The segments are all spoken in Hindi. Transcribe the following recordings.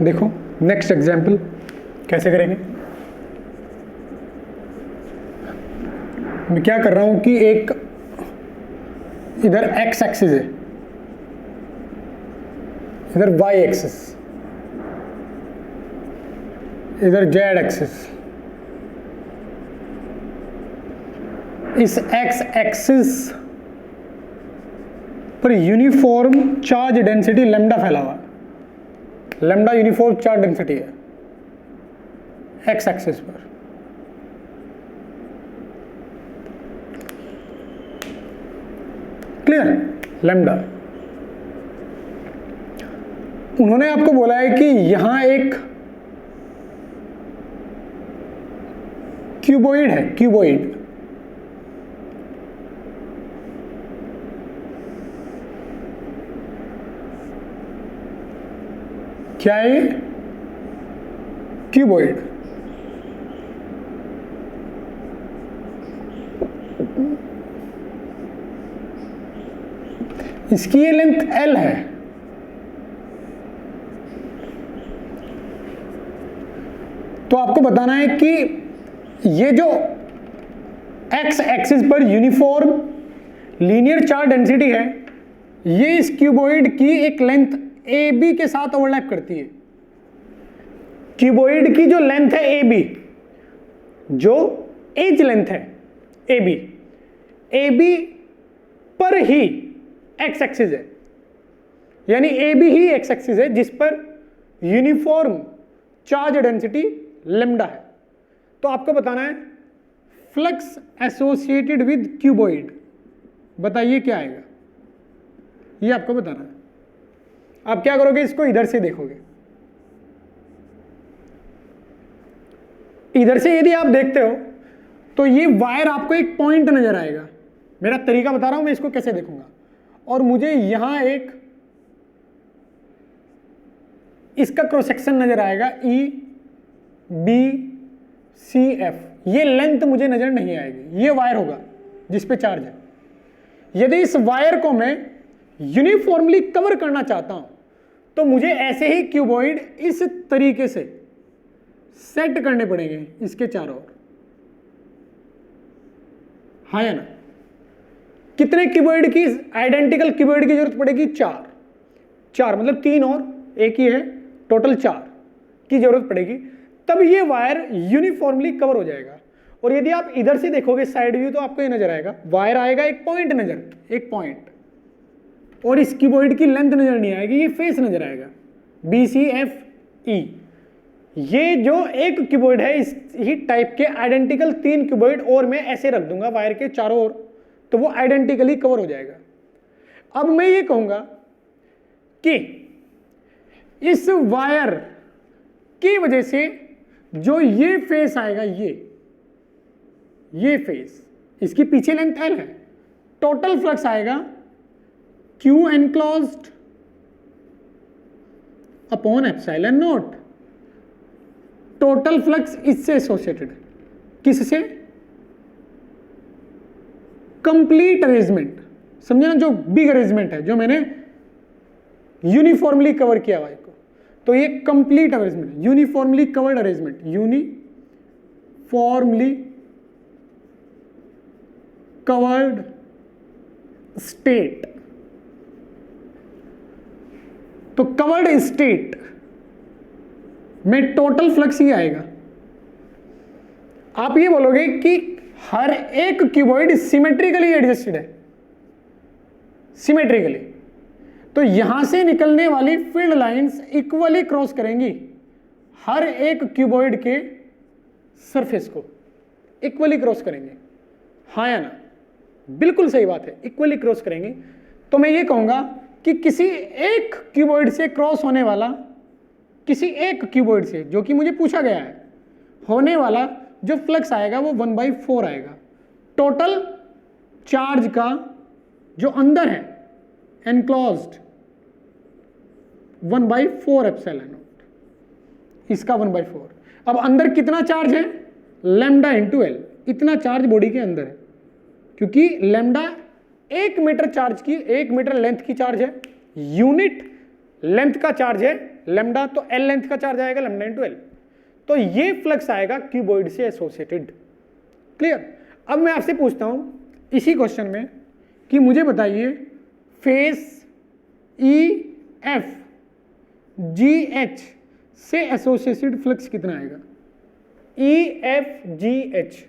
देखो नेक्स्ट एग्जाम्पल कैसे करेंगे। मैं क्या कर रहा हूं कि एक इधर एक्स एक्सिस है, इधर वाई एक्सिस, इधर जेड एक्सिस। इस एक्स एक्सिस पर यूनिफॉर्म चार्ज डेंसिटी लैम्डा फैला हुआ है। लैम्डा यूनिफॉर्म चार्ज डेंसिटी है एक्स एक्सिस पर। क्लियर? लैम्डा। उन्होंने आपको बोला है कि यहां एक क्यूबॉइड है, क्यूबॉइड। क्या है ये? क्यूबॉइड। इसकी ये लेंथ L है। तो आपको बताना है कि ये जो x एक्सिस पर यूनिफॉर्म लीनियर चार्ज डेंसिटी है, ये इस क्यूबॉइड की एक लेंथ AB के साथ ओवरलैप करती है। क्यूबॉइड की जो लेंथ है AB, जो एज लेंथ है AB पर ही x एक्सिस है, यानी AB ही x एक्सिस है जिस पर यूनिफॉर्म चार्ज डेंसिटी लैम्डा है। तो आपको बताना है फ्लक्स एसोसिएटेड विद क्यूबॉइड। बताइए क्या आएगा, ये आपको बताना है। आप क्या करोगे, इसको इधर से देखोगे। इधर से यदि आप देखते हो तो ये वायर आपको एक पॉइंट नजर आएगा। मेरा तरीका बता रहा हूं मैं इसको कैसे देखूंगा। और मुझे यहां एक इसका क्रॉस सेक्शन नजर आएगा EBCF। ये लेंथ मुझे नजर नहीं आएगी, ये वायर होगा जिस पे चार्ज है। यदि इस वायर को मैं यूनिफॉर्मली कवर करना चाहता हूं तो मुझे ऐसे ही क्यूबॉइड इस तरीके से सेट करने पड़ेंगे इसके चारों ओर। हाँ या ना? कितने क्यूबॉइड की, आइडेंटिकल क्यूबॉइड की जरूरत पड़ेगी? चार मतलब 3 और एक ही है, टोटल 4 की जरूरत पड़ेगी, तब ये वायर यूनिफॉर्मली कवर हो जाएगा। और यदि आप इधर से देखोगे साइड व्यू तो आपको ये नजर आएगा, वायर आएगा एक पॉइंट नजर, एक पॉइंट, और इस क्यूबॉइड की लेंथ नजर नहीं आएगी, ये फेस नजर आएगा BCFE। ये जो एक क्यूबॉइड है, इस ही टाइप के आइडेंटिकल 3 क्यूबॉइड और मैं ऐसे रख दूंगा वायर के चारों ओर, तो वो आइडेंटिकली कवर हो जाएगा। अब मैं ये कहूंगा कि इस वायर की वजह से जो ये फेस आएगा, ये फेस, इसकी पीछे लेंथ L है, टोटल फ्लक्स आएगा Q enclosed upon epsilon not. Total flux इससे एसोसिएटेड है, किससे? Complete arrangement. समझे ना? जो बिग अरेंजमेंट है, जो मैंने यूनिफॉर्मली कवर किया हुआ को, तो ये complete arrangement, uniformly covered arrangement, uniformly covered state. तो कवर्ड स्टेट में टोटल फ्लक्स ही आएगा। आप ये बोलोगे कि हर एक क्यूबॉइड सिमेट्रिकली एडजस्टेड है, सिमेट्रिकली, तो यहां से निकलने वाली फील्ड लाइंस इक्वली क्रॉस करेंगी हर एक क्यूबॉइड के सरफेस को, इक्वली क्रॉस करेंगे। हाँ या ना? बिल्कुल सही बात है, इक्वली क्रॉस करेंगे। तो मैं ये कहूंगा कि किसी एक क्यूबॉइड से क्रॉस होने वाला, किसी एक क्यूबॉइड से, जो कि मुझे पूछा गया है, होने वाला जो फ्लक्स आएगा वो 1/4 आएगा। टोटल चार्ज का जो अंदर है एनक्लोज्ड 1/4 एप्सिलॉन नॉट, इसका 1/4। अब अंदर कितना चार्ज है? लैम्डा इंटू L, इतना चार्ज बॉडी के अंदर है, क्योंकि लैम्डा 1 मीटर चार्ज की, 1 मीटर लेंथ की चार्ज है। यूनिट लेंथ का चार्ज है लेमडा, तो एल लेंथ का चार्ज आएगा लेमडा इंटू एल, तो ये फ्लक्स आएगा क्यूबॉइड से एसोसिएटेड। क्लियर। अब मैं आपसे पूछता हूं इसी क्वेश्चन में कि मुझे बताइए फेस ई एफ जी एच से एसोसिएटेड फ्लक्स कितना आएगा। ई एफ जी एच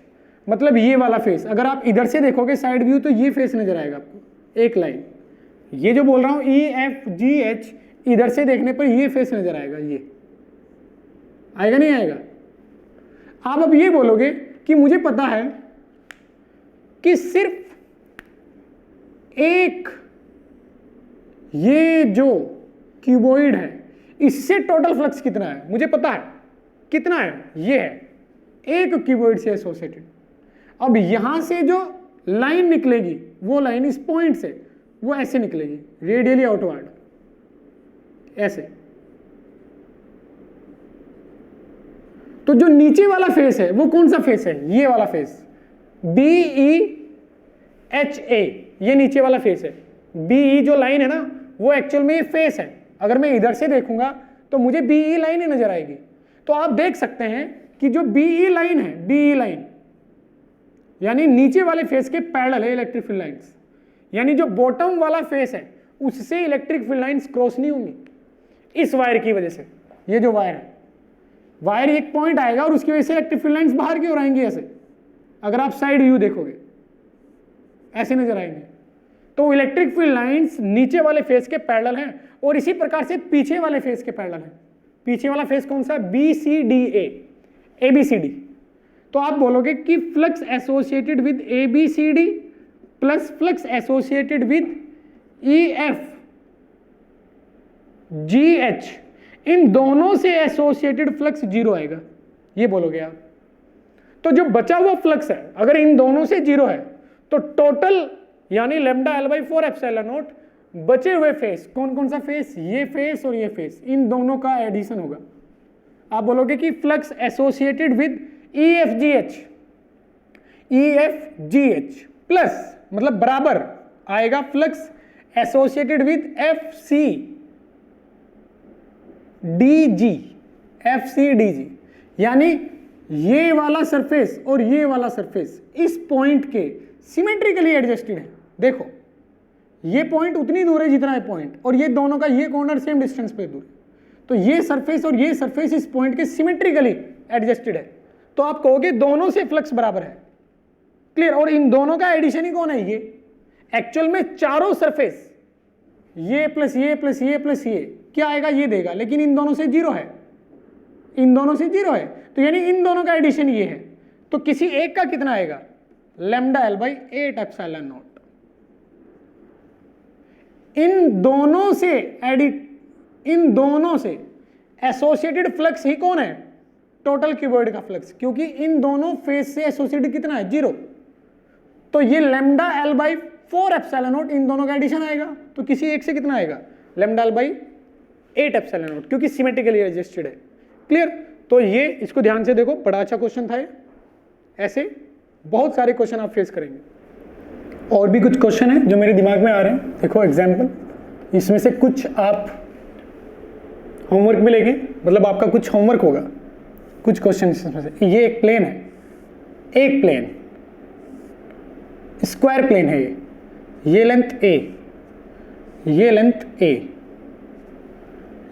मतलब ये वाला फेस, अगर आप इधर से देखोगे साइड व्यू तो ये फेस नजर आएगा आपको, एक लाइन। ये जो बोल रहा हूं ई एफ जी एच, इधर से देखने पर ये फेस नजर आएगा, ये आएगा नहीं आएगा। आप अब ये बोलोगे कि मुझे पता है कि सिर्फ एक ये जो क्यूबॉइड है इससे टोटल फ्लक्स कितना है, मुझे पता है कितना है, ये है एक क्यूबॉइड से एसोसिएटेड। अब यहां से जो लाइन निकलेगी वो लाइन इस पॉइंट से वो ऐसे निकलेगी रेडियली आउटवर्ड, ऐसे। तो जो नीचे वाला फेस है वो कौन सा फेस है, ये वाला face B E H A, ये नीचे वाला फेस है। बी ई जो लाइन है ना वो एक्चुअल में ये फेस है, अगर मैं इधर से देखूंगा तो मुझे बी ई लाइन ही नजर आएगी। तो आप देख सकते हैं कि जो बी ई लाइन है, बी ई लाइन यानी नीचे वाले फेस के पैरेलल है इलेक्ट्रिक फील्ड लाइंस, यानी जो बॉटम वाला फेस है उससे इलेक्ट्रिक फील्ड लाइंस क्रॉस नहीं होंगी इस वायर की वजह से। ये जो वायर है, वायर एक पॉइंट आएगा और उसकी वजह से इलेक्ट्रिक फील्ड लाइंस बाहर की ओर आएंगी ऐसे, अगर आप साइड व्यू देखोगे ऐसे नजर आएंगे। तो इलेक्ट्रिक फील्ड लाइंस नीचे वाले फेस के पैरेलल हैं और इसी प्रकार से पीछे वाले फेस के पैरेलल हैं। पीछे वाला फेस कौन सा, B C D A B C D. तो आप बोलोगे कि flux associated with A B C D plus flux associated with E F G H, इन दोनों से एसोसिएटेड फ्लक्स जीरो आएगा, ये बोलोगे आप। तो जो बचा हुआ फ्लक्स है अगर इन दोनों से जीरो है तो टोटल यानी lambda L by 4 epsilon not, बचे हुए फेस कौन कौन सा फेस, ये फेस और ये फेस, इन दोनों का एडिशन होगा। आप बोलोगे कि flux associated with E F G H, E F G H plus मतलब बराबर आएगा flux associated with F C D G, F C D G, यानी ये वाला सरफेस और ये वाला सरफेस इस पॉइंट के सिमेट्रिकली एडजस्टेड है। देखो ये पॉइंट उतनी दूर है जितना है पॉइंट, और ये दोनों का ये कॉर्नर सेम डिस्टेंस पे दूर है, तो ये सरफेस और ये सरफेस इस पॉइंट के सिमेट्रिकली एडजस्टेड है। तो आप कहोगे दोनों से फ्लक्स बराबर है। क्लियर। और इन दोनों का एडिशन ही कौन है, ये एक्चुअल में चारों सरफेस ये प्लस ये प्लस ये प्लस ये क्या आएगा, ये देगा, लेकिन इन दोनों से जीरो है, इन दोनों से जीरो है, तो यानी इन दोनों का एडिशन ये है। तो किसी एक का कितना आएगा, lambda L by 8 epsilon naught. इन दोनों से एसोसिएटेड फ्लक्स ही कौन है, टोटल क्यूबॉइड का फ्लक्स, क्योंकि इन दोनों फेस से एसोसिएटेड कितना है, जीरो। तो ये lambda L by 4 epsilon naught, इन दोनों का एडिशन आएगा, तो किसी एक से कितना आएगा, lambda L by 8 epsilon not, क्योंकि सिमेट्रिकली एडजस्टेड है। क्लियर। तो ये इसको ध्यान से देखो, बड़ा अच्छा क्वेश्चन था ये। ऐसे बहुत सारे क्वेश्चन आप फेस करेंगे। और भी कुछ क्वेश्चन है जो मेरे दिमाग में आ रहे हैं, देखो एग्जाम्पल, इसमें से कुछ आप होमवर्क मिलेगी, मतलब आपका कुछ होमवर्क होगा, कुछ क्वेश्चन इसमें से। ये एक प्लेन है, एक प्लेन स्क्वायर प्लेन है, ये लेंथ ए, ये लेंथ ए,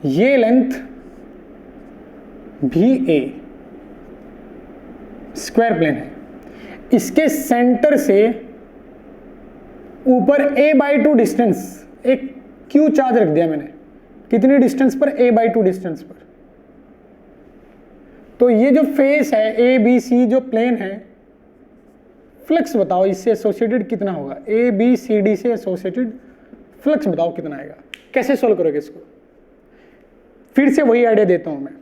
ये लेंथ भी ए, स्क्वायर प्लेन है। इसके सेंटर से ऊपर a बाई 2 डिस्टेंस, एक क्यू चार्ज रख दिया मैंने, कितनी डिस्टेंस पर, a बाई 2 डिस्टेंस पर। तो ये जो फेस है ए बी सी जो प्लेन है, फ्लक्स बताओ इससे एसोसिएटेड कितना होगा, ए बी सी डी से एसोसिएटेड फ्लक्स बताओ कितना आएगा। कैसे सोल्व करोगे इसको, फिर से वही आइडिया देता हूं मैं।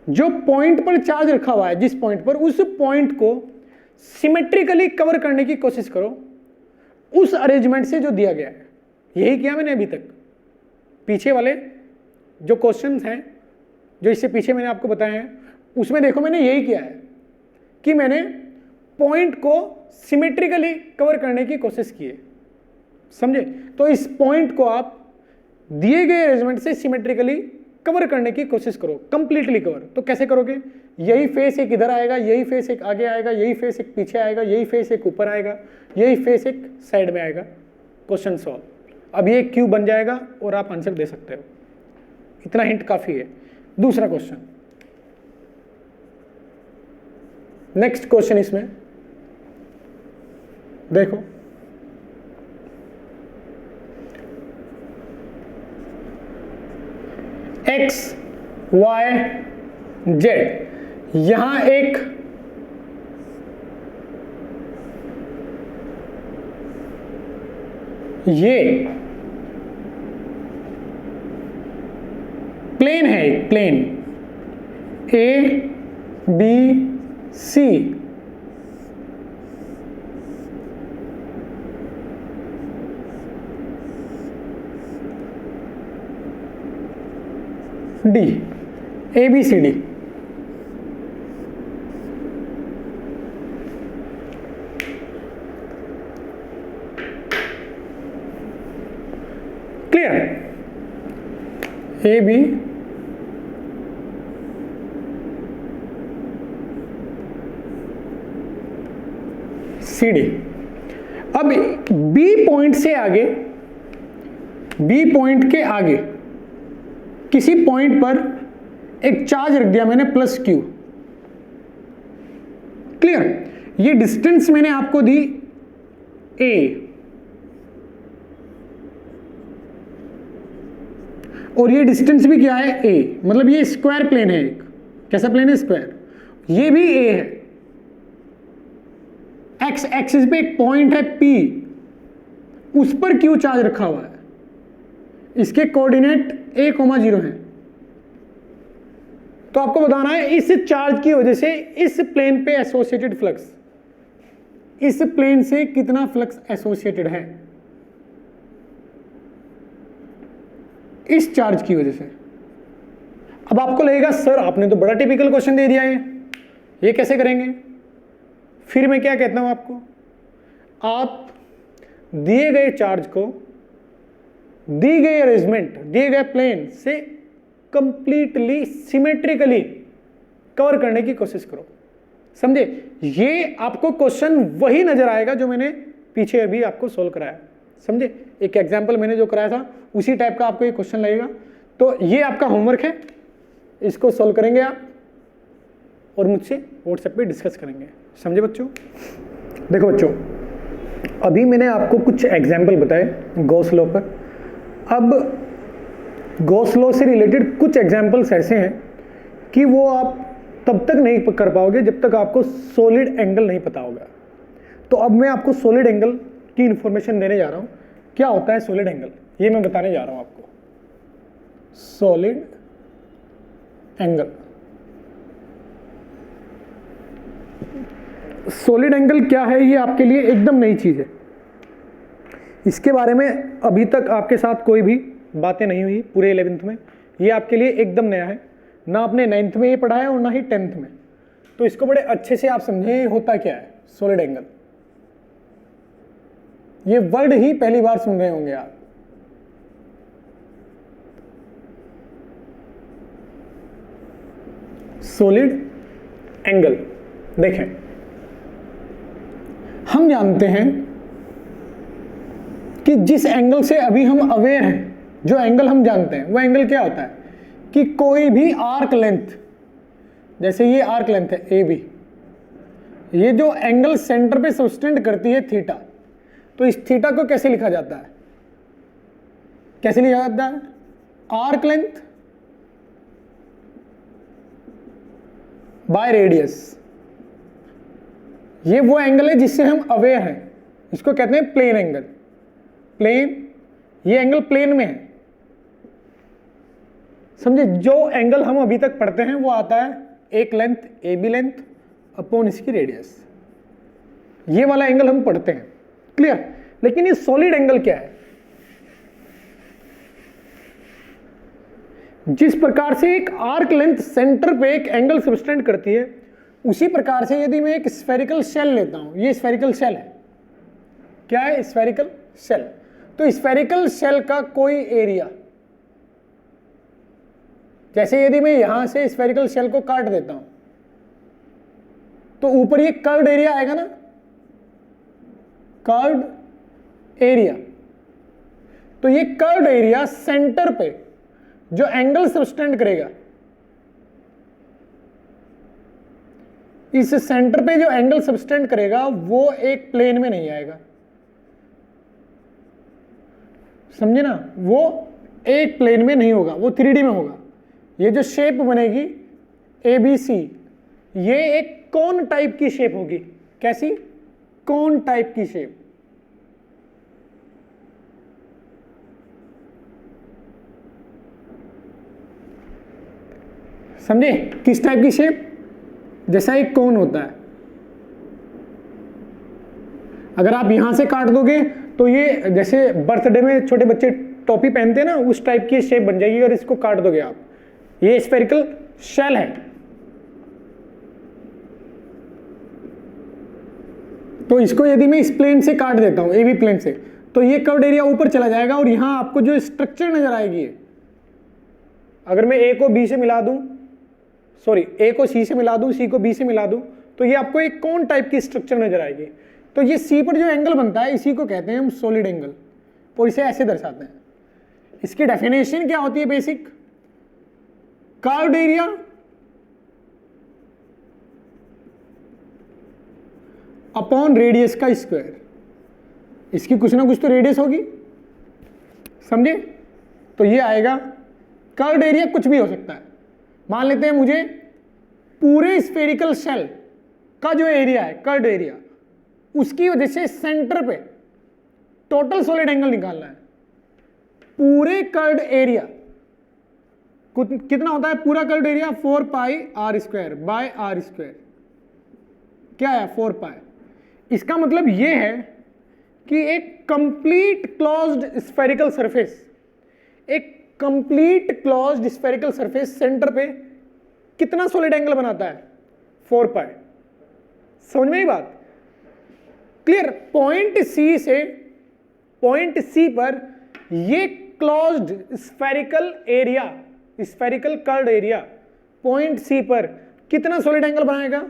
जो पॉइंट पर चार्ज रखा हुआ है, जिस पॉइंट पर, उस पॉइंट को सिमेट्रिकली कवर करने की कोशिश करो उस अरेंजमेंट से जो दिया गया है। यही किया मैंने अभी तक। पीछे वाले जो क्वेश्चंस हैं जो इससे पीछे मैंने आपको बताए हैं, उसमें देखो मैंने यही किया है कि मैंने पॉइंट को सिमेट्रिकली कवर करने की कोशिश की है, समझे। तो इस पॉइंट को आप दिए गए अरेंजमेंट से सिमेट्रिकली कवर करने की कोशिश करो, कंप्लीटली कवर। तो कैसे करोगे? यही फेस एक इधर आएगा, यही फेस एक आगे आएगा, यही फेस एक पीछे आएगा, यही फेस एक ऊपर आएगा, यही फेस एक साइड में आएगा। Question solve. अब ये क्यू बन जाएगा और आप आंसर दे सकते हो। इतना हिंट काफी है। दूसरा क्वेश्चन, नेक्स्ट क्वेश्चन इसमें देखो, x y z, यहां एक ये प्लेन है, एक plane A B C, D, A B C D. Clear? A B C D. अब बी पॉइंट से आगे, बी पॉइंट के आगे किसी पॉइंट पर एक चार्ज रख दिया मैंने प्लस क्यू। क्लियर? ये डिस्टेंस मैंने आपको दी ए, और ये डिस्टेंस भी क्या है? ए। मतलब ये स्क्वायर प्लेन है, एक कैसा प्लेन है? स्क्वायर। ये भी ए है। एक्स एक्सिस पे एक पॉइंट है पी, उस पर क्यू चार्ज रखा हुआ है। इसके कोऑर्डिनेट a,0 है। तो आपको बताना है इस चार्ज की वजह से इस प्लेन पे एसोसिएटेड फ्लक्स, इस प्लेन से कितना फ्लक्स एसोसिएटेड है इस चार्ज की वजह से। अब आपको लगेगा सर आपने तो बड़ा टिपिकल क्वेश्चन दे दिया है, ये कैसे करेंगे? फिर मैं क्या कहता हूं आपको, आप दिए गए चार्ज को दी गई अरेंजमेंट, दिए गए प्लेन से कंप्लीटली सिमेट्रिकली कवर करने की कोशिश करो। समझे? ये आपको क्वेश्चन वही नजर आएगा जो मैंने पीछे अभी आपको सोल्व कराया। समझे? एक एग्जांपल मैंने जो कराया था उसी टाइप का आपको ये क्वेश्चन लगेगा। तो ये आपका होमवर्क है, इसको सोल्व करेंगे आप और मुझसे व्हाट्सएप पे डिस्कस करेंगे। समझे बच्चों? देखो बच्चों, अभी मैंने आपको कुछ एग्जाम्पल बताए गॉस लॉ पर। अब गॉस लॉ से रिलेटेड कुछ एग्जाम्पल्स ऐसे हैं कि वो आप तब तक नहीं कर पाओगे जब तक आपको सॉलिड एंगल नहीं पता होगा। तो अब मैं आपको सॉलिड एंगल की इंफॉर्मेशन देने जा रहा हूं। क्या होता है सॉलिड एंगल, ये मैं बताने जा रहा हूं आपको। सॉलिड एंगल, सॉलिड एंगल क्या है, ये आपके लिए एकदम नई चीज है। इसके बारे में अभी तक आपके साथ कोई भी बातें नहीं हुई पूरे 11th में। ये आपके लिए एकदम नया है, ना आपने 9th में ये पढ़ा है और ना ही 10th में। तो इसको बड़े अच्छे से आप समझे होता क्या है सॉलिड एंगल। ये वर्ड ही पहली बार सुन रहे होंगे आप। सॉलिड एंगल देखें, हम जानते हैं कि जिस एंगल से अभी हम अवेयर हैं, जो एंगल हम जानते हैं वो एंगल क्या होता है कि कोई भी आर्क लेंथ, जैसे ये आर्क लेंथ है ए बी, ये जो एंगल सेंटर पे सब्सटेंड करती है थीटा, तो इस थीटा को कैसे लिखा जाता है? कैसे लिखा जाता है? Arc length by radius. ये वो एंगल है जिससे हम अवेयर हैं, इसको कहते हैं प्लेन एंगल। प्लेन, ये एंगल प्लेन में है। समझे? जो एंगल हम अभी तक पढ़ते हैं वो आता है एक length A B length upon इसकी रेडियस, ये वाला एंगल हम पढ़ते हैं। क्लियर? लेकिन ये सॉलिड एंगल क्या है? जिस प्रकार से एक आर्क लेंथ सेंटर पे एक एंगल सब्सटेंड करती है, उसी प्रकार से यदि मैं एक स्फेरिकल शेल लेता हूं, ये स्फेरिकल शेल है। क्या है? Spherical shell. तो स्फेरिकल शेल का कोई एरिया जैसे यदि मैं यहां से स्फेरिकल शेल को काट देता हूं तो ऊपर ये कर्व्ड एरिया आएगा ना, कर्व्ड एरिया। तो ये कर्व्ड एरिया सेंटर पे जो एंगल सब्सटेंड करेगा, इस सेंटर पे जो एंगल सब्सटेंड करेगा वो एक प्लेन में नहीं आएगा, समझे ना, वो एक प्लेन में नहीं होगा, वो 3D में होगा। ये जो शेप बनेगी ABC, ये एक कोन टाइप की शेप होगी। कैसी? कोन टाइप की शेप। समझे? किस टाइप की शेप? जैसा एक कोन होता है। अगर आप यहां से काट दोगे तो ये जैसे बर्थडे में छोटे बच्चे टोपी पहनते हैं ना, उस टाइप की शेप बन जाएगी अगर इसको काट दोगे आप। ये स्फेरिकल शेल है। तो इसको यदि मैं इस प्लेन से काट देता हूं, AB प्लेन से, तो ये कर्व्ड एरिया ऊपर चला जाएगा और यहां आपको जो स्ट्रक्चर नजर आएगी, अगर मैं A को B से मिला दूं, सॉरी A को C से मिला दूं, C को B से मिला दूं, तो ये आपको एक कोन टाइप की स्ट्रक्चर नजर आएगी। तो ये C पर जो एंगल बनता है इसी को कहते हैं हम सॉलिड एंगल, और इसे ऐसे दर्शाते हैं। इसकी डेफिनेशन क्या होती है? Basic curved area upon radius का स्क्वायर। इसकी कुछ ना कुछ तो रेडियस होगी, समझे? तो ये आएगा कर्व्ड एरिया, कुछ भी हो सकता है। मान लेते हैं मुझे पूरे स्फेरिकल शेल का जो एरिया है, कर्व्ड एरिया, उसकी वजह से सेंटर पे टोटल सॉलिड एंगल निकालना है। पूरे कर्व्ड एरिया कितना होता है? पूरा curved area 4 pi r square by r square. क्या है? 4 पाई। इसका मतलब यह है कि एक कंप्लीट क्लोज्ड स्फेरिकल सरफेस, एक complete closed spherical surface centre पे कितना सॉलिड एंगल बनाता है? 4 पाई। समझ में ही बात? क्लियर? पॉइंट C पर ये closed spherical area, spherical curved area point C पर कितना सॉलिड एंगल बनाएगा?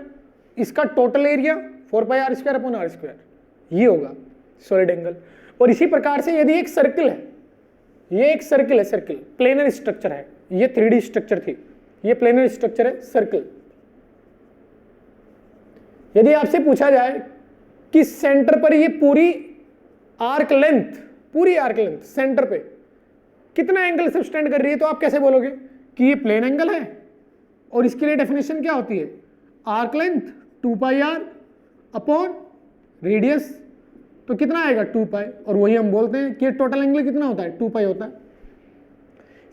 इसका टोटल एरिया 4 पाई r square upon r square, ये होगा सॉलिड एंगल। और इसी प्रकार से यदि एक सर्कल है, ये एक सर्कल है, सर्कल प्लेनर स्ट्रक्चर है, ये 3D स्ट्रक्चर थी, ये प्लेनर स्ट्रक्चर है सर्कल। यदि आपसे पूछा जाए कि सेंटर पर ये पूरी आर्क लेंथ सेंटर पे कितना एंगल सब्सटेंड कर रही है, तो आप कैसे बोलोगे कि ये प्लेन एंगल है? और इसके लिए डेफिनेशन क्या होती है? आर्क लेंथ 2 पाई r अपॉन रेडियस, तो कितना आएगा? 2 पाई। और वही हम बोलते हैं कि टोटल एंगल कितना होता है? 2 पाई होता है।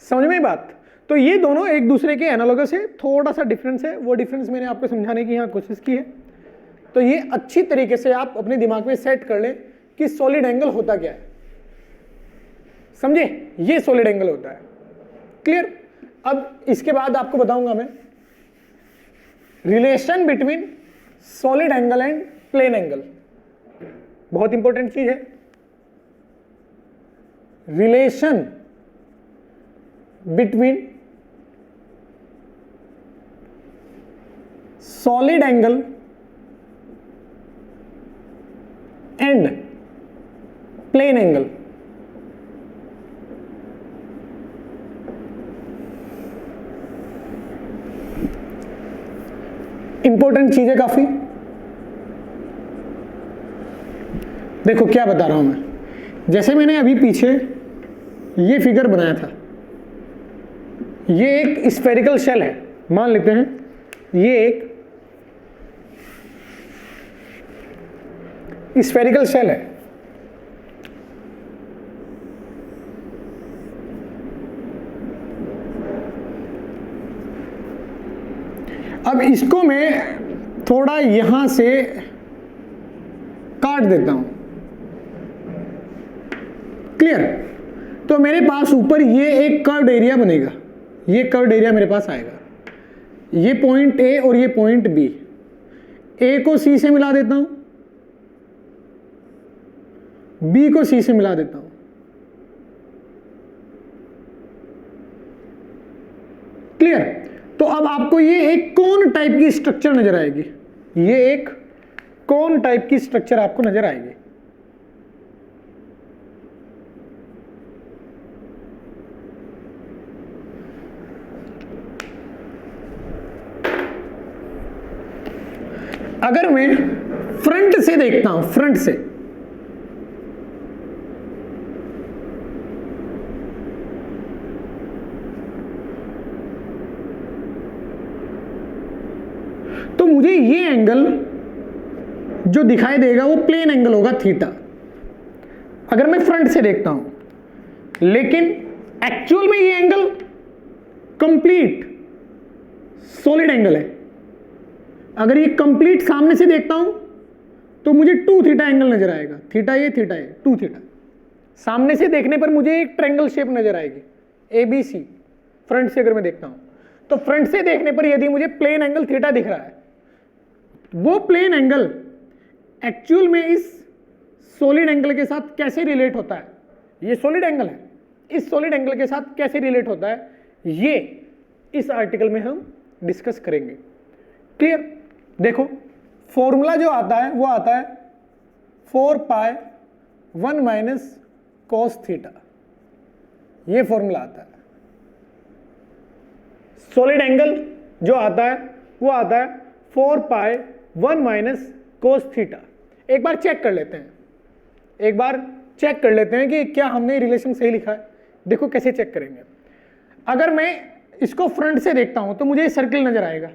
समझ में बात? तो ये दोनों एक दूसरे के एनालॉगस है, थोड़ा सा डिफरेंस है, वो डिफरेंस मैंने आपको समझाने की यहाँ कोशिश की है। तो ये अच्छी तरीके से आप अपने दिमाग में सेट कर लें कि सॉलिड एंगल होता क्या है। समझे? ये सॉलिड एंगल होता है। क्लियर? अब इसके बाद आपको बताऊंगा मैं relation between solid angle and plane angle. बहुत इंपॉर्टेंट चीज है, relation between solid angle and plane angle. Important चीज है काफी। देखो क्या बता रहा हूं मैं, जैसे मैंने अभी पीछे ये फिगर बनाया था, ये एक स्फेरिकल शेल है, मान लेते हैं ये एक स्फेरिकल शेल है। अब इसको मैं थोड़ा यहां से काट देता हूं। क्लियर? तो मेरे पास ऊपर ये एक कर्व्ड एरिया बनेगा, ये कर्व्ड एरिया मेरे पास आएगा। ये पॉइंट A और ये पॉइंट B, A को C से मिला देता हूं, B को C से मिला देता हूं। क्लियर? तो अब आपको ये एक कोन टाइप की स्ट्रक्चर नजर आएगी, ये एक कोन टाइप की स्ट्रक्चर आपको नजर आएगी। अगर मैं फ्रंट से देखता हूं, फ्रंट से, तो मुझे ये एंगल जो दिखाई देगा वो प्लेन एंगल होगा थीटा, अगर मैं फ्रंट से देखता हूं। लेकिन एक्चुअल में ये एंगल कंप्लीट सॉलिड एंगल है। अगर ये कंप्लीट सामने से देखता हूं तो मुझे 2 थीटा एंगल नजर आएगा, थीटा ये 2 थीटा। सामने से देखने पर मुझे एक ट्रायंगल शेप नजर आएगी ABC, फ्रंट से अगर मैं देखता हूं तो फ्रंट से देखने पर यदि मुझे प्लेन एंगल थीटा दिख रहा है, वो प्लेन एंगल एक्चुअल में इस सॉलिड एंगल के साथ कैसे रिलेट होता है, ये सॉलिड एंगल है, इस सॉलिड एंगल के साथ कैसे रिलेट होता है, ये इस आर्टिकल में हम डिस्कस करेंगे। क्लियर? देखो फॉर्मूला जो आता है वो आता है 4 पाई 1 माइनस कॉस थीटा, ये फॉर्मूला आता है। सॉलिड एंगल जो आता है वो आता है 4 पाई 1 माइनस कोस थीटा। एक बार चेक कर लेते हैं, एक बार चेक कर लेते हैं कि क्या हमने रिलेशन सही लिखा है। देखो कैसे चेक करेंगे। अगर मैं इसको फ्रंट से देखता हूं तो मुझे सर्किल नजर आएगा,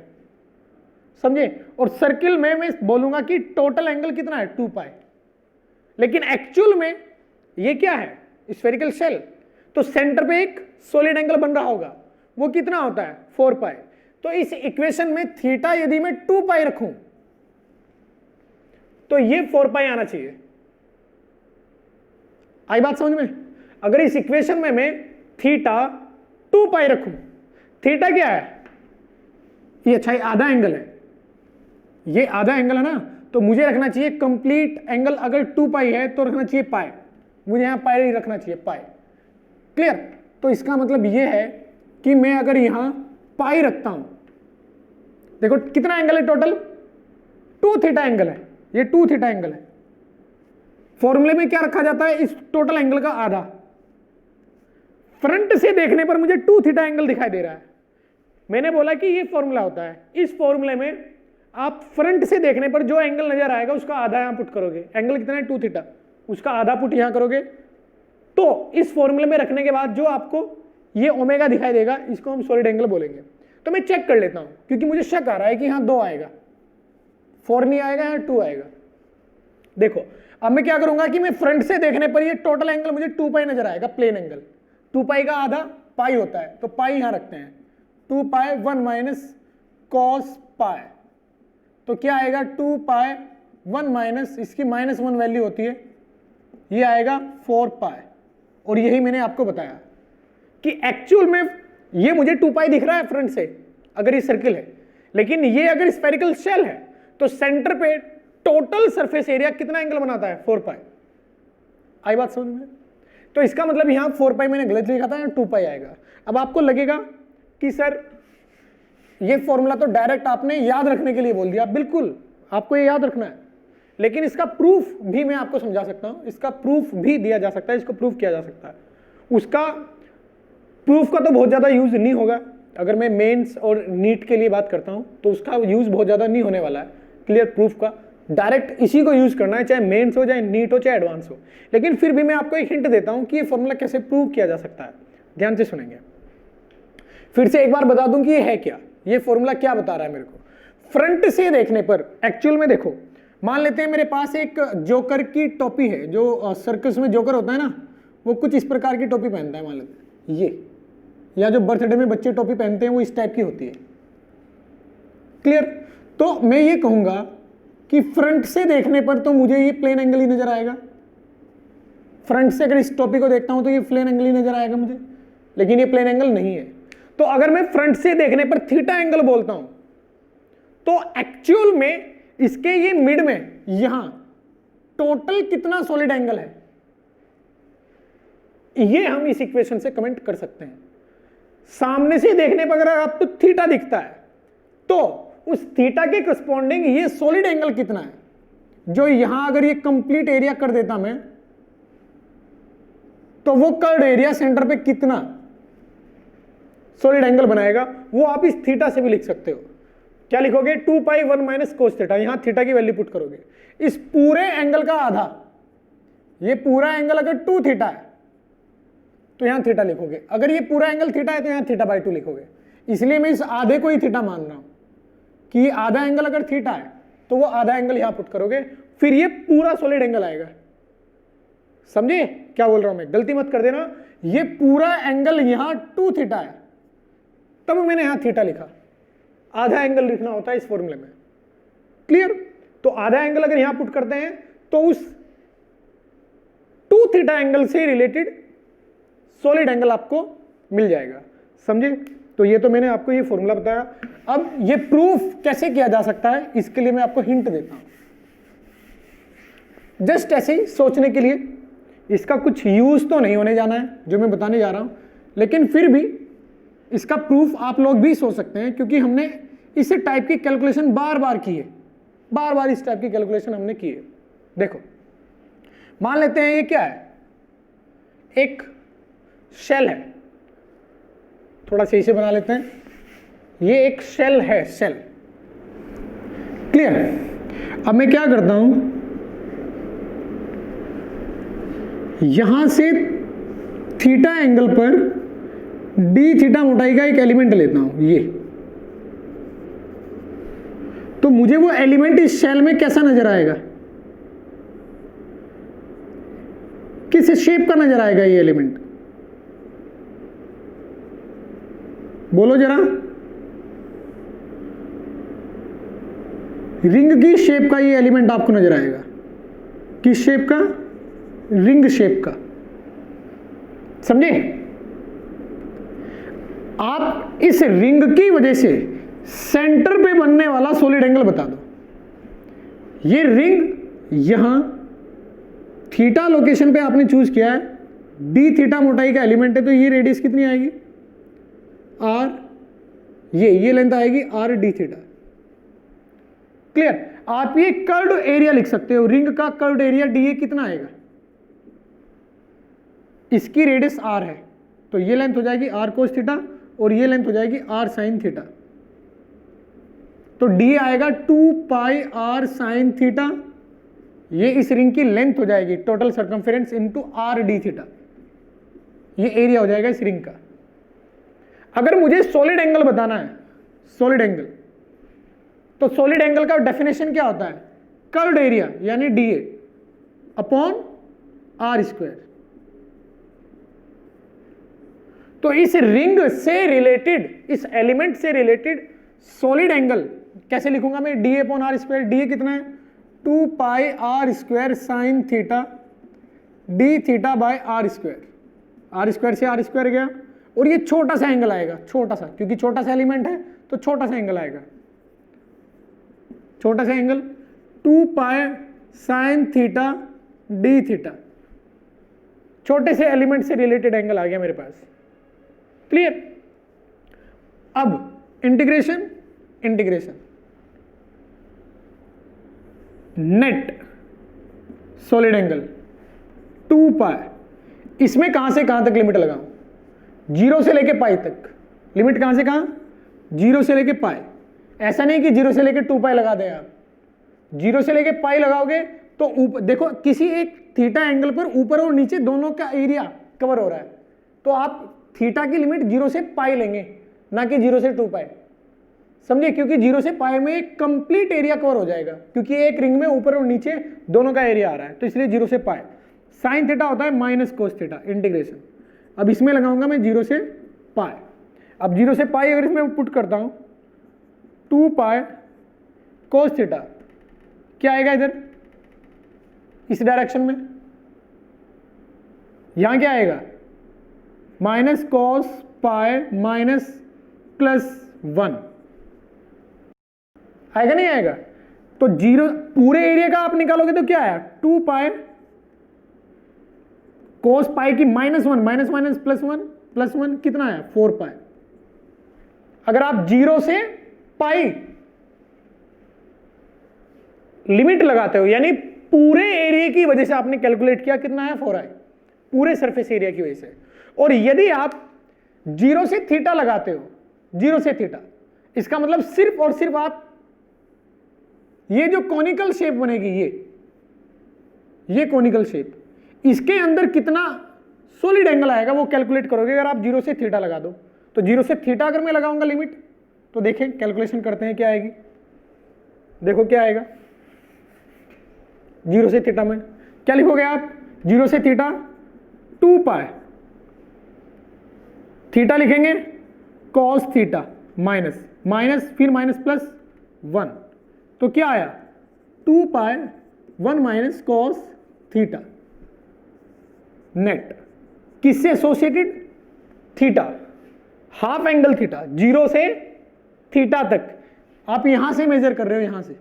समझे? और सर्किल में मैं बोलूंगा कि टोटल एंगल कितना है 2 पाई, लेकिन एक्चुअल में ये क्या है स्फेरिकल शेल, तो सेंटर पे एक सॉलिड एंगल बन रहा होगा, वो कितना होता है 4 पाई। तो इस इक्वेशन में थीटा यदि मैं 2 पाई रखूं तो ये 4 पाई आना चाहिए। आई बात समझ में? अगर इस इक्वेशन में मैं थीटा 2 पाई रखूं, थीटा क्या है ये, अच्छा ये आधा एंगल है, ये आधा एंगल है ना, तो मुझे रखना चाहिए कंप्लीट एंगल। अगर 2 पाई है तो रखना चाहिए पाई, मुझे यहां पाई रखना चाहिए पाई। क्लियर? तो इसका मतलब ये है कि मैं अगर यहां पाई रखता हूं, देखो कितना एंगल है टोटल 2 थीटा एंगल है, ये 2 थीटा एंगल है। फॉर्मूले में क्या रखा जाता है इस टोटल एंगल का आधा। फ्रंट से देखने पर मुझे 2 थीटा एंगल दिखाई दे रहा है, मैंने बोला कि ये फॉर्मूला होता है। इस फॉर्मूले में आप फ्रंट से देखने पर जो एंगल नजर आएगा उसका आधा यहां पुट करोगे, एंगल कितना है 2 थीटा, उसका आधा पुट यहां करोगे, तो इस फॉर्मूले में रखने के बाद जो आपको ये ओमेगा दिखाई देगा इसको हम सॉलिड एंगल बोलेंगे। तो मैं चेक कर लेता हूं क्योंकि मुझे शक आ रहा है कि यहां 2 आएगा, 4 नहीं आएगा, यहां 2 आएगा। देखो अब मैं क्या करूंगा कि मैं फ्रंट से देखने पर ये टोटल एंगल मुझे 2 पाई नजर आएगा, प्लेन एंगल। 2 पाई का आधा पाई होता है, तो पाई यहां रखते हैं, 2 पाई 1 माइनस कॉस पाई, तो क्या आएगा 2 पाई 1 माइनस, इसकी -1 वैल्यू होती है, ये आएगा 4 पाई। और यही मैंने आपको बताया कि एक्चुअल में ये मुझे 2 पाई दिख रहा है फ्रंट से अगर ये सर्किल है, लेकिन ये अगर स्फेरिकल शेल है तो सेंटर पे टोटल सरफेस एरिया कितना एंगल बनाता है 4 पाई। आई बात समझ में? तो इसका मतलब यहां 4 पाई मैंने गलत लिखा था, 2 पाई आएगा। अब आपको लगेगा कि सर ये फॉर्मूला तो डायरेक्ट आपने याद रखने के लिए बोल दिया, बिल्कुल आपको ये याद रखना है, लेकिन इसका प्रूफ भी मैं आपको समझा सकता हूं, इसका प्रूफ भी दिया जा सकता है, इसको प्रूफ किया जा सकता है। उसका प्रूफ का तो बहुत ज्यादा यूज नहीं होगा, अगर मैं मेंस और नीट के लिए बात करता हूं तो उसका यूज बहुत ज्यादा नहीं होने वाला है। क्लियर? प्रूफ का डायरेक्ट इसी को यूज करना है, चाहे मेंस हो, चाहे नीट हो, चाहे एडवांस हो। लेकिन फिर भी मैं आपको एक हिंट देता हूं कि ये फॉर्मूला कैसे प्रूव किया जा सकता है। ध्यान से सुनेंगे। फिर से एक बार बता दूं कि ये है क्या, ये फॉर्मूला क्या बता रहा है मेरे को। फ्रंट से देखने पर एक्चुअल में देखो, मान लेते हैं मेरे पास एक जोकर की टोपी है, जो सर्कस में जोकर होता है ना, वो कुछ इस प्रकार की टोपी पहनता है, मान लेते हैं ये, या जो बर्थडे में बच्चे टोपी पहनते हैं वो इस टाइप की होती है। क्लियर? तो मैं ये कहूंगा कि फ्रंट से देखने पर तो मुझे ये प्लेन एंगल ही नजर आएगा, फ्रंट से अगर इस टोपी को देखता हूं तो ये प्लेन एंगल ही नजर आएगा मुझे, लेकिन ये प्लेन एंगल नहीं है। तो अगर मैं फ्रंट से देखने पर थीटा एंगल बोलता हूं तो एक्चुअल में इसके ये मिड में यहां टोटल कितना सॉलिड एंगल है, ये हम इस इक्वेशन से कमेंट कर सकते हैं। सामने से देखने पर अगर आपको थीटा दिखता है तो उस थीटा के करस्पॉन्डिंग ये सॉलिड एंगल कितना है, जो यहां अगर ये कंप्लीट एरिया कर देता मैं, तो वो कर्ड एरिया सेंटर पे कितना सॉलिड एंगल बनाएगा, वो आप इस थीटा से भी लिख सकते हो। क्या लिखोगे? 2 पाई 1 माइनस कोस थीटा, यहां थीटा की वैल्यू पुट करोगे। इस पूरे एंगल का आधा, ये पूरा एंगल अगर 2 थीटा है तो यहां थीटा लिखोगे, अगर ये पूरा एंगल थीटा है तो यहां थीटा बाई 2 लिखोगे। इसलिए मैं इस आधे को ही थीटा मान रहा हूं कि आधा एंगल अगर थीटा है तो वो आधा एंगल यहां पुट करोगे, फिर ये पूरा सॉलिड एंगल आएगा। समझे क्या बोल रहा हूं मैं? गलती मत कर देना। ये पूरा एंगल यहां 2 थीटा है, तब मैंने यहां थीटा लिखा। आधा एंगल लिखना होता है इस फॉर्मूले में। क्लियर? तो आधा एंगल अगर यहां पुट करते हैं तो उस 2 थीटा एंगल से रिलेटेड सॉलिड एंगल आपको मिल जाएगा। समझे? तो ये तो मैंने आपको ये फॉर्मूला बताया। अब ये प्रूफ कैसे किया जा सकता है, इसके लिए मैं आपको हिंट देता हूं, जस्ट ऐसे ही सोचने के लिए। इसका कुछ यूज तो नहीं होने जाना है जो मैं बताने जा रहा हूं, लेकिन फिर भी इसका प्रूफ आप लोग भी सोच सकते हैं, क्योंकि हमने इस टाइप की कैलकुलेशन बार बार की है, बार बार इस टाइप की कैलकुलेशन हमने की है। देखो, मान लेते हैं ये क्या है, एक शेल है, थोड़ा सही से बना लेते हैं, ये एक शेल है, शेल। क्लियर? अब मैं क्या करता हूं, यहां से थीटा एंगल पर डी थीटा मोटाई का एक एलिमेंट लेता हूं, ये। तो मुझे वो एलिमेंट इस शेल में कैसा नजर आएगा, किस शेप का नजर आएगा ये एलिमेंट? बोलो जरा। रिंग की शेप का ये एलिमेंट आपको नजर आएगा। किस शेप का? रिंग शेप का। समझे? आप इस रिंग की वजह से सेंटर पे बनने वाला सॉलिड एंगल बता दो। ये रिंग यहां थीटा लोकेशन पे आपने चूज किया है, डी थीटा मोटाई का एलिमेंट है, तो ये रेडियस कितनी आएगी? आर। ये लेंथ आएगी आर डी थीटा। क्लियर? आप ये कर्व्ड एरिया लिख सकते हो, रिंग का कर्व्ड एरिया डी कितना आएगा? इसकी रेडियस आर है, तो ये लेंथ हो जाएगी आर कोस थीटा और ये लेंथ हो जाएगी आर साइन थीटा। तो डी आएगा 2 पाई आर साइन थीटा, ये इस रिंग की लेंथ हो जाएगी, total circumference into R D theta. ये एरिया हो जाएगा इस रिंग का। अगर मुझे सॉलिड एंगल बताना है, सॉलिड एंगल, तो सॉलिड एंगल का डेफिनेशन क्या होता है? कर्व्ड एरिया यानी डी अपॉन आर स्क्वायर। तो इस रिंग से रिलेटेड, इस एलिमेंट से रिलेटेड सॉलिड एंगल कैसे लिखूंगा मैं? D upon R square. D कितना है? 2 pi R square sine theta D theta by R square. R square से आर स्क्वायर गया, और ये छोटा सा एंगल आएगा, छोटा सा, क्योंकि छोटा सा एलिमेंट है तो छोटा सा एंगल आएगा, छोटा सा angle 2 pi sine theta D theta. छोटे से एलिमेंट से रिलेटेड एंगल आ गया मेरे पास। क्लियर? अब integration, integration net solid angle 2 पाई, इसमें कहां से कहां तक लिमिट लगाऊं? 0 से लेके पाई तक। लिमिट कहां से कहां? 0 से लेके पाई। ऐसा नहीं कि 0 से लेके 2 पाई लगा दें आप। 0 से लेके पाई लगाओगे तो ऊपर देखो, किसी एक थीटा एंगल पर ऊपर और नीचे दोनों का एरिया कवर हो रहा है, तो आप थीटा की लिमिट 0 से पाई लेंगे, ना कि 0 से 2 पाई। समझिए? क्योंकि 0 से पाई में एक कंप्लीट एरिया कवर हो जाएगा, क्योंकि एक रिंग में ऊपर और नीचे दोनों का एरिया आ रहा है, तो इसलिए 0 से पाई। साइन थीटा होता है माइनस कोस थीटा, इंटीग्रेशन। अब इसमें लगाऊंगा मैं 0 से पाई। अब 0 से पाई अगर इसमें पुट करता हूं 2 पाई कोस थीटा, क्या आएगा इधर इस डायरेक्शन में? यहां क्या आएगा? Minus cos pi minus plus 1 आएगा, नहीं आएगा? तो 0 पूरे एरिया का आप निकालोगे तो क्या आया? 2 पाई कोस पाई की -1, माइनस माइनस प्लस 1 कितना आया? 4 पाई। अगर आप 0 से पाई लिमिट लगाते हो, यानी पूरे एरिया की वजह से आपने कैलकुलेट किया, कितना है 4i, पूरे सरफेस एरिया की वजह से। और यदि आप 0 से थीटा लगाते हो, 0 से थीटा, इसका मतलब सिर्फ और सिर्फ आप ये जो कॉनिकल शेप बनेगी, ये कॉनिकल शेप, इसके अंदर कितना सॉलिड एंगल आएगा वो कैलकुलेट करोगे अगर आप 0 से थीटा लगा दो। तो 0 से थीटा अगर मैं लगाऊंगा लिमिट, तो देखें कैलकुलेशन करते हैं क्या आएगी। देखो क्या आएगा 0 से थीटा में, क्या लिखोगे आप, 0 से थीटा 2 पाई, थीटा लिखेंगे कॉस थीटा माइनस माइनस फिर माइनस प्लस 1, तो क्या आया 2 पाई 1 माइनस कॉस थीटा नेट, किससे associated, theta, half angle theta, 0 से थीटा तक आप यहां से मेजर कर रहे हो, यहां से,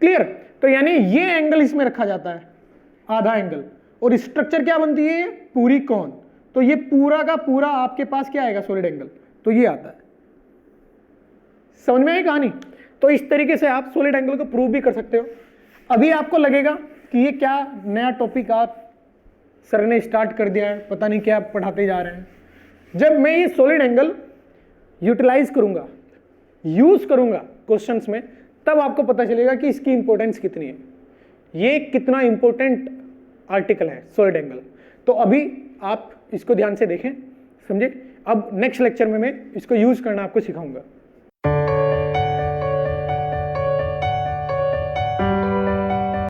क्लियर। तो यानी ये एंगल इसमें रखा जाता है, आधा एंगल, और स्ट्रक्चर क्या बनती है, पूरी कॉन। तो ये पूरा का पूरा आपके पास क्या आएगा, सॉलिड एंगल, तो ये आता है। समझ में आई कहानी। तो इस तरीके से आप सॉलिड एंगल को प्रूव भी कर सकते हो। अभी आपको लगेगा कि ये क्या नया टॉपिक आप सर ने स्टार्ट कर दिया है, पता नहीं क्या पढ़ाते जा रहे हैं। जब मैं ये सॉलिड एंगल यूटिलाइज करूंगा, यूज करूंगा क्वेश्चंस में, तब आपको पता चलेगा कि इसकी इंपॉर्टेंस कितनी है, ये कितना इंपॉर्टेंट आर्टिकल है सॉलिड एंगल। तो अभी आप इसको ध्यान से देखें, समझे। अब नेक्स्ट लेक्चर में मैं इसको यूज करना आपको सिखाऊंगा।